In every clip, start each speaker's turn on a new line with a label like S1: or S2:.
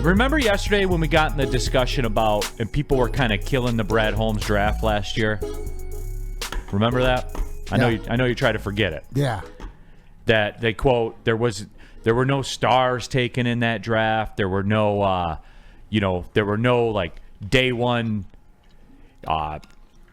S1: Remember yesterday when we got in the discussion about, and people were kind of killing the Brad Holmes draft last year? Remember that? I know you try to forget it.
S2: Yeah.
S1: That they quote, there were no stars taken in that draft. There were no there were no like day one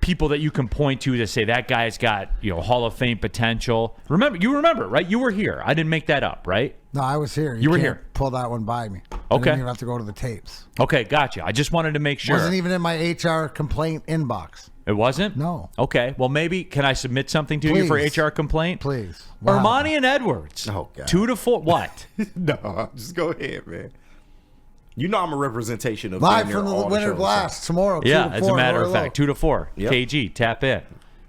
S1: people that you can point to say that guy's got, Hall of Fame potential. Remember, right? You were here. I didn't make that up, right?
S2: No, I was here.
S1: You were here.
S2: Pull that one by me.
S1: Okay.
S2: I didn't even have to go to the tapes.
S1: Okay, gotcha. I just wanted to make sure.
S2: It wasn't even in my HR complaint inbox.
S1: It wasn't?
S2: No.
S1: Okay. Well, maybe can I submit something to you for HR complaint?
S2: Please.
S1: Ermanni and Edwards.
S3: Oh, God.
S1: 2-4. What?
S3: No, just go ahead, man. You know I'm a representation of
S2: live from the Winter Blast tomorrow.
S1: Yeah,
S2: 2-4,
S1: as a matter of fact, 2-4.
S3: Yep.
S1: KG, tap in.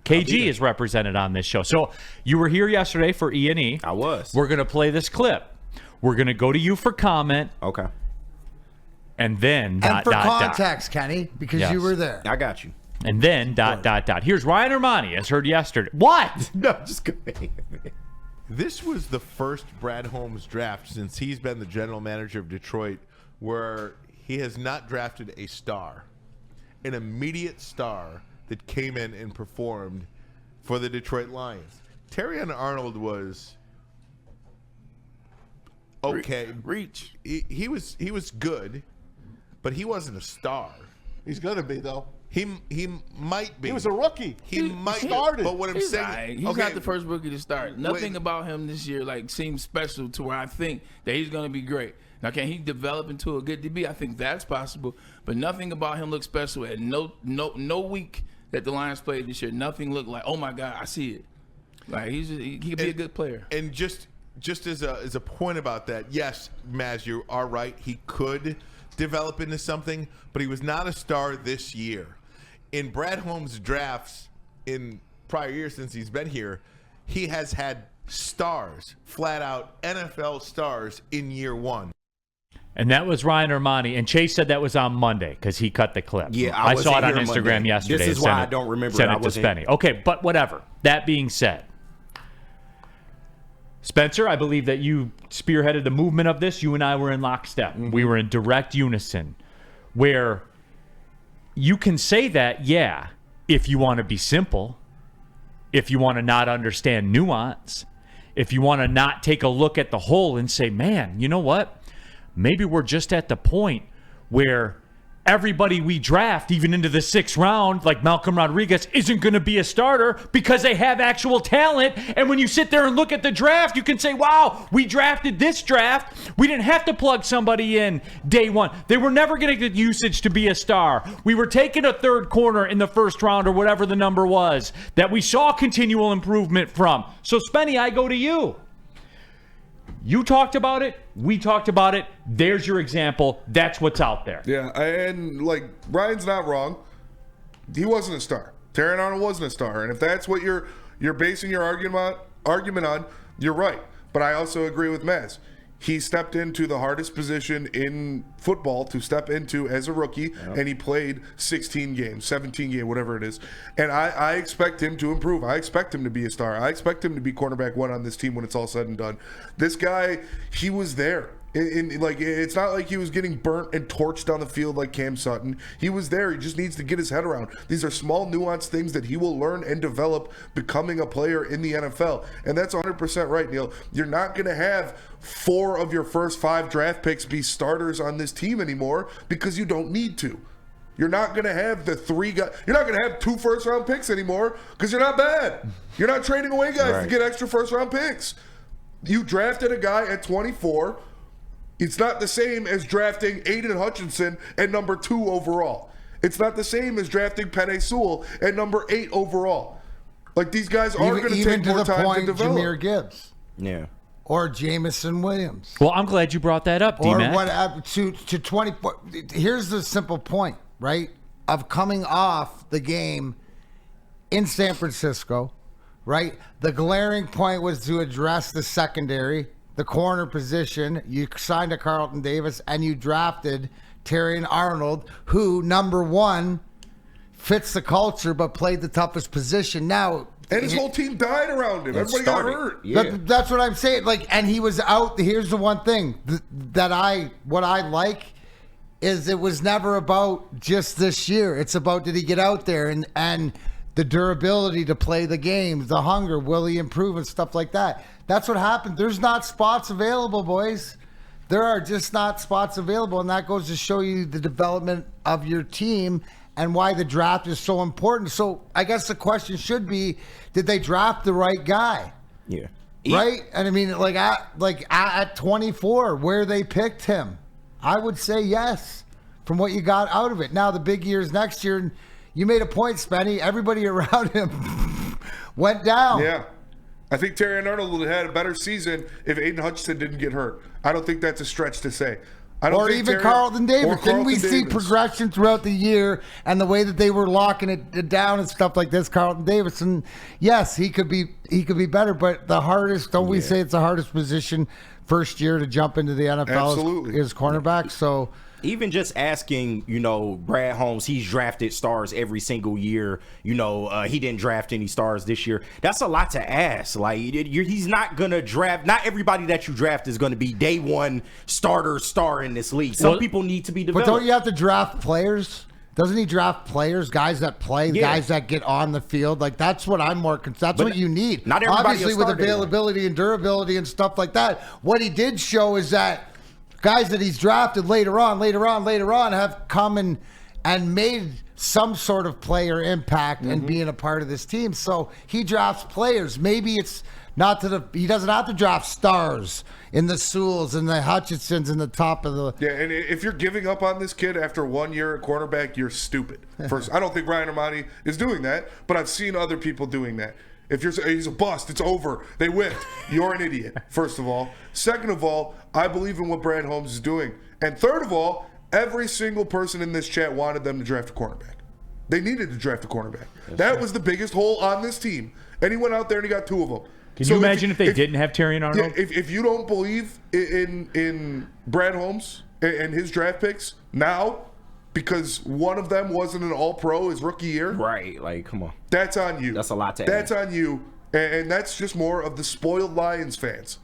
S1: KG is represented on this show. So you were here yesterday for E&E.
S3: I was.
S1: We're going to play this clip. We're going to go to you for comment.
S3: Okay.
S1: And then
S2: and for context, Kenny, because you were there.
S3: I got you.
S1: And then ... Here's Ryan Ermanni, as heard yesterday. What?
S3: No, just go ahead, man.
S4: This was the first Brad Holmes draft since he's been the general manager of Detroit where he has not drafted a star, an immediate star that came in and performed for the Detroit Lions. Terrion Arnold was okay.
S5: Reach.
S4: He was good, but he wasn't a star.
S5: He's gonna be though.
S4: He might be.
S5: He was a rookie.
S4: He might
S5: started.
S4: But what I'm
S6: He's
S4: saying,
S6: right. He's
S4: okay,
S6: not the first rookie to start. Nothing about him this year seems special to where I think that he's going to be great. Now, can he develop into a good DB? I think that's possible. But nothing about him looks special. At no week that the Lions played this year, nothing looked like, oh my God, I see it. Like he could be a good player.
S4: And just as a point about that, yes, Maz, you are right. He could develop into something, but he was not a star this year. In Brad Holmes' drafts in prior years since he's been here, he has had stars, flat out NFL stars in year one.
S1: And that was Ryan Ermanni. And Chase said that was on Monday because he cut the clip.
S3: Yeah,
S1: I saw it on
S3: here
S1: Instagram
S3: Monday.
S1: yesterday.
S3: This is why I don't remember.
S1: Sent it to Spenny. Okay, but whatever. That being said, Spencer, I believe that you spearheaded the movement of this. You and I were in lockstep. Mm-hmm. We were in direct unison where you can say that, yeah, if you want to be simple, if you want to not understand nuance, if you want to not take a look at the whole and say, man, you know what? Maybe we're just at the point where everybody we draft, even into the 6th round, like Malcolm Rodriguez, isn't going to be a starter because they have actual talent. And when you sit there and look at the draft, you can say, wow, we drafted this draft. We didn't have to plug somebody in day one. They were never going to get usage to be a star. We were taking a 3rd corner in the 1st round or whatever the number was that we saw continual improvement from. So, Spenny, I go to you. You talked about it. We talked about it. There's your example. That's what's out there.
S7: Yeah, and Ryan's not wrong. He wasn't a star. Terrion Arnold wasn't a star, and if that's what you're basing your argument on, you're right. But I also agree with Maz. He stepped into the hardest position in football to step into as a rookie, and he played 16 games, 17 games, whatever it is. And I expect him to improve. I expect him to be a star. I expect him to be cornerback 1 on this team when it's all said and done. This guy, he was there. It's not like he was getting burnt and torched on the field like Cam Sutton. He was there. He just needs to get his head around. These are small, nuanced things that he will learn and develop becoming a player in the NFL. And that's 100% right, Neal. You're not going to have 4 of your first 5 draft picks be starters on this team anymore because you don't need to. You're not going to have the 3 guys. You're not going to have 2 first-round picks anymore because you're not bad. You're not trading away guys to get extra first-round picks. You drafted a guy at 24. It's not the same as drafting Aiden Hutchinson at number 2 overall. It's not the same as drafting Penei Sewell at number 8 overall. These guys are going to take more time to develop.
S2: Jameer Gibbs.
S3: Yeah.
S2: Or Jamison Williams.
S1: Well, I'm glad you brought that up, D-Mac.
S2: Or what to 24. Here's the simple point, right? Of coming off the game in San Francisco, right? The glaring point was to address the secondary, the corner position. You signed a Carlton Davis and you drafted Terrion Arnold, who, number 1, fits the culture but played the toughest position. Now,
S7: and his whole team died around him. Everybody got hurt.
S2: Yeah. That's what I'm saying. And he was out. Here's the one thing what I like is it was never about just this year. It's about did he get out there and the durability to play the games, the hunger, will he improve and stuff like that. That's what happened. There's not spots available, boys. There are just not spots available, and that goes to show you the development of your team and why the draft is so important. So I guess the question should be, did they draft the right guy?
S3: Yeah.
S2: Right? And I mean, at 24, where they picked him, I would say yes, from what you got out of it. Now, the big years next year, and you made a point, Spenny. Everybody around him went down.
S7: Yeah. I think Terrion Arnold would have had a better season if Aiden Hutchinson didn't get hurt. I don't think that's a stretch to say.
S2: Or even Carlton Davis. Didn't we see progression throughout the year and the way that they were locking it down and stuff like this, Carlton Davis? And yes, he could be better, but the hardest, don't we say it's the hardest position first year to jump into the NFL is cornerback? So
S3: even just asking, Brad Holmes, he's drafted stars every single year. He didn't draft any stars this year. That's a lot to ask. Like, he's not going to draft. Not everybody that you draft is going to be day one star in this league. Some people need to be developed.
S2: But don't you have to draft players? Doesn't he draft players, guys that play, guys that get on the field? Like, that's what I'm more concerned. That's what you need.
S3: Not everybody
S2: obviously with availability and durability and stuff like that. What he did show is that guys that he's drafted later on have come and made some sort of player impact and being a part of this team. So he drafts players. Maybe it's not he doesn't have to draft stars in the Sewells and the Hutchinsons in the top of the.
S7: Yeah, and if you're giving up on this kid after 1 year at cornerback, you're stupid. First, I don't think Ryan Ermanni is doing that, but I've seen other people doing that. If he's a bust, it's over. They whipped. You're an idiot, first of all. Second of all, I believe in what Brad Holmes is doing. And third of all, every single person in this chat wanted them to draft a cornerback. They needed to draft a cornerback. That was the biggest hole on this team. And he went out there and he got two of them.
S1: Can you imagine if they didn't have Terrion Arnold?
S7: Yeah, if you don't believe in Brad Holmes and his draft picks now, because one of them wasn't an all-pro his rookie year.
S3: Right, like, come on.
S7: That's on you.
S3: That's a lot to add.
S7: That's on you, and that's just more of the spoiled Lions fans.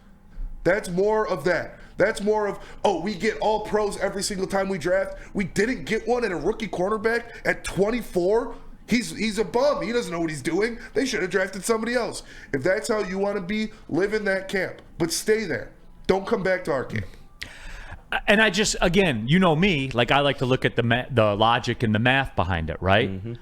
S7: That's more of that. That's more of, we get all-pros every single time we draft. We didn't get one at a rookie cornerback at 24. He's a bum. He doesn't know what he's doing. They should have drafted somebody else. If that's how you want to be, live in that camp. But stay there. Don't come back to our camp.
S1: And I just, again, you know me, like I like to look at the logic and the math behind it, right? Mm-hmm.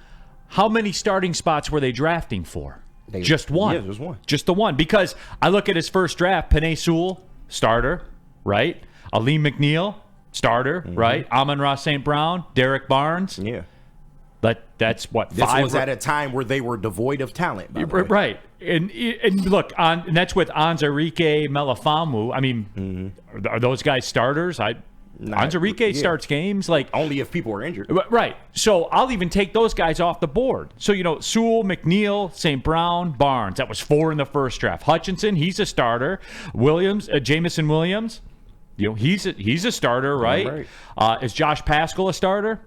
S1: How many starting spots were they drafting for? Just one.
S3: Yeah, just one.
S1: Just the one. Because I look at his first draft, Penei Sewell, starter, right? Aleem McNeil, starter, right? Amon-Ra St. Brown, Derek Barnes.
S3: Yeah.
S1: But that's what,
S3: this was at a time where they were devoid of talent. By the way.
S1: Right. And look, and that's with Onwuzurike Melifonwu. I mean, are those guys starters? Onwuzurike starts games. Like,
S3: only if people are injured.
S1: Right. So I'll even take those guys off the board. So, Sewell, McNeil, St. Brown, Barnes. That was 4 in the first draft. Hutchinson, he's a starter. Jamison Williams, he's a starter, right? Is Josh Paschal a starter?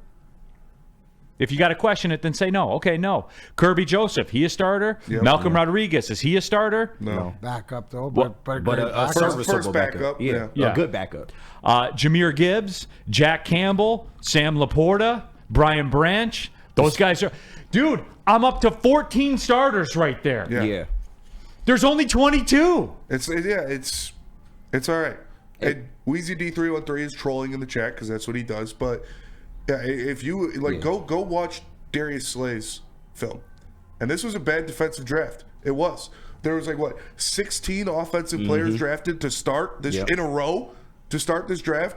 S1: If you got to question it, then say no. Okay, no. Kirby Joseph, he a starter? Yep. Malcolm Rodriguez, is he a starter?
S7: No.
S2: Backup, though.
S3: But a serviceable
S7: backup.
S3: Yeah. A good backup.
S1: Jahmyr Gibbs, Jack Campbell, Sam Laporta, Brian Branch. Those guys are... Dude, I'm up to 14 starters right there.
S7: Yeah.
S1: There's only 22.
S7: It's all right. And Wheezy D313 is trolling in the chat because that's what he does, but... Yeah, if you go watch Darius Slay's film, and this was a bad defensive draft. It was. There was 16 offensive players drafted to start this in a row to start this draft.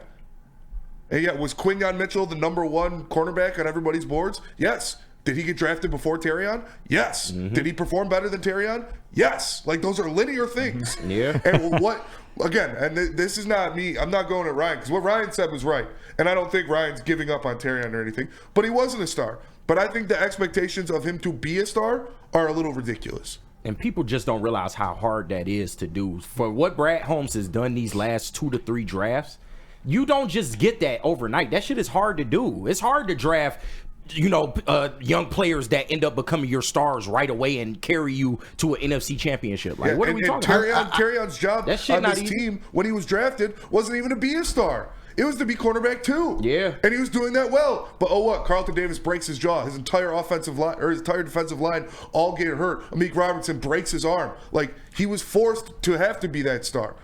S7: And was Quinyon Mitchell the number one cornerback on everybody's boards? Yes. Did he get drafted before Terrion? Yes. Did he perform better than Terrion? Yes. Those are linear things.
S3: Yeah.
S7: And again, and this is not me. I'm not going at Ryan because what Ryan said was right. And I don't think Ryan's giving up on Terrion or anything. But he wasn't a star. But I think the expectations of him to be a star are a little ridiculous.
S3: And people just don't realize how hard that is to do. For what Brad Holmes has done these last 2 to 3 drafts, you don't just get that overnight. That shit is hard to do. It's hard to draft young players that end up becoming your stars right away and carry you to an NFC championship. What are we talking about?
S7: Terrion's job on this team when he was drafted wasn't even to be a star. It was to be cornerback 2.
S3: Yeah.
S7: And he was doing that well. But oh what? Carlton Davis breaks his jaw. His entire offensive line or his entire defensive line all get hurt. Amik Robertson breaks his arm. Like, he was forced to have to be that star.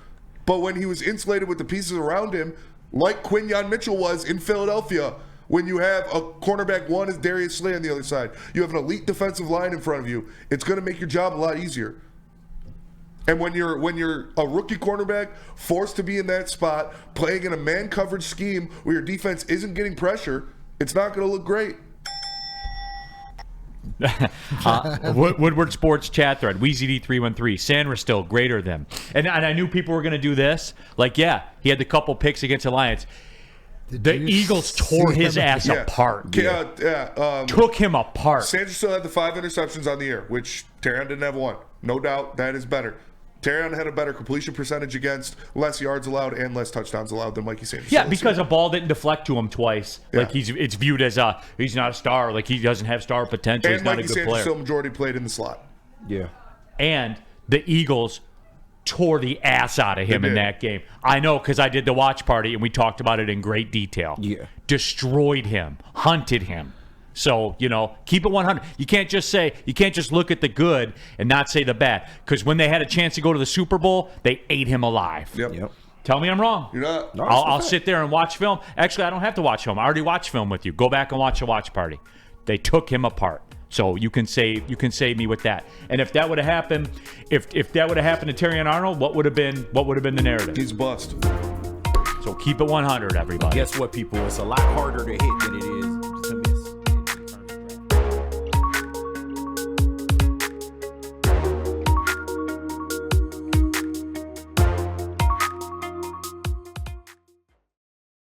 S7: But when he was insulated with the pieces around him, like Quinyon Mitchell was in Philadelphia, when you have a cornerback 1 as Darius Slay on the other side, you have an elite defensive line in front of you, it's going to make your job a lot easier. And when you're a rookie cornerback forced to be in that spot, playing in a man coverage scheme where your defense isn't getting pressure, it's not going to look great.
S1: Woodward Sports chat thread, WeezyD313, Sandra still greater than. And I knew people were going to do this. Like, yeah, he had the couple picks against the Lions. The Eagles tore his ass apart. Took him apart.
S7: Sanders still had the 5 interceptions on the year, which Terrion didn't have 1. No doubt that is better. Terrion had a better completion percentage against, less yards allowed and less touchdowns allowed than Mikey Sanders.
S1: Yeah, because a ball didn't deflect to him twice. Like, it's viewed as he's not a star. Like, he doesn't have star potential.
S7: And
S1: he's not
S7: Mikey
S1: a good
S7: Sanders
S1: player.
S7: still majority played in the slot.
S3: Yeah.
S1: And the Eagles tore the ass out of him in that game. I know, because I did the watch party and we talked about it in great detail.
S3: Yeah.
S1: Destroyed him, hunted him. So, keep it 100. You can't just look at the good and not say the bad. Because when they had a chance to go to the Super Bowl, they ate him alive.
S7: Yep.
S1: Tell me I'm wrong.
S7: You're not.
S3: No,
S1: I'll sit there and watch film. Actually, I don't have to watch film. I already watched film with you. Go back and watch the watch party. They took him apart. So you can save me with that. And if that would have happened, if that would have happened to Terrion Arnold, what would have been the narrative?
S7: He's bust.
S1: So keep it 100, everybody.
S3: Guess what, people? It's a lot harder to hit than it is